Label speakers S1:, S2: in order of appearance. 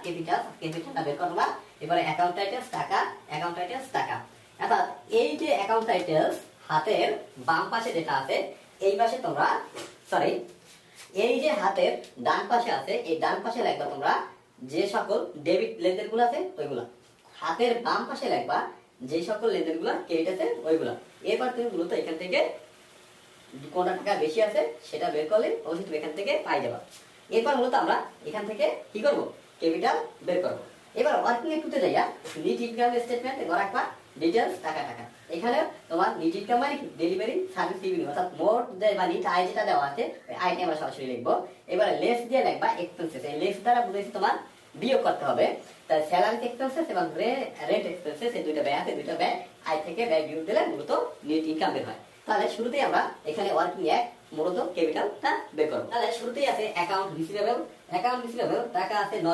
S1: ক্যাপিটালটা বের করবা। এবারে অ্যাকাউন্ট টাইটেলস টাকা, অ্যাকাউন্ট টাইটেলস টাকা। অর্থাৎ এই যে অ্যাকাউন্ট টাইটেলস হাতের বাম পাশে যেটা আছে, এই পাশে তোমরা সরি এই যে হাতের ডান পাশে আছে, এই ডান পাশে লিখবা তোমরা যে সকল ডেবিট লেনদেনগুলো আছে ওইগুলা। হাতের বাম পাশে লিখবা যে সকল লেনদেনগুলো ক্রেডিট আছে ওইগুলা। এরপর তুমি মূলত এখান থেকে কোনটা টাকা বেশি আছে সেটা বের করলে অবশ্যই তুমি এখান থেকে পাই যাবা। এরপর মূলত আমরা এখান থেকে কি করব, ক্যাপিটাল বের করব। এবার ওয়ার্কিং একটুতে যাইয়া নিট ইনকাম স্টেটমেন্ট রাখবা ডিটেইলস টাকা টাকা। এখানে তোমার নিট ইনকাম মানে কি ডেলিভারি সার্ভিস রেভিনিউ, অর্থাৎ মোট যে বা নিট আয় যেটা দেওয়া আছে ওই আয়টা আমরা সরাসরি লিখবো। এবারে লেস দিয়ে লিখবা এক্সপেন্সেস। এই লেস দ্বারা বুঝেছি তোমার বিয়োগ করতে হবে। তাই স্যালারি এক্সপেন্সেস এবং রেন্ট এক্সপেন্সেস এই দুইটা ব্যয় আছে, দুইটা ব্যয় আয় থেকে ব্যয় বিয়োগ দিলে মূলত নেট ইনকাম বের হয়। তাহলে শুরুতেই আমরা এখানে ওয়ার্কিং এক মূলত ক্যাপিটালটা বের করব। তাহলে শুরুতেই আছে অ্যাকাউন্ট রিসিভেবল। অ্যাকাউন্ট রিসিভেবল টাকা আছে 900।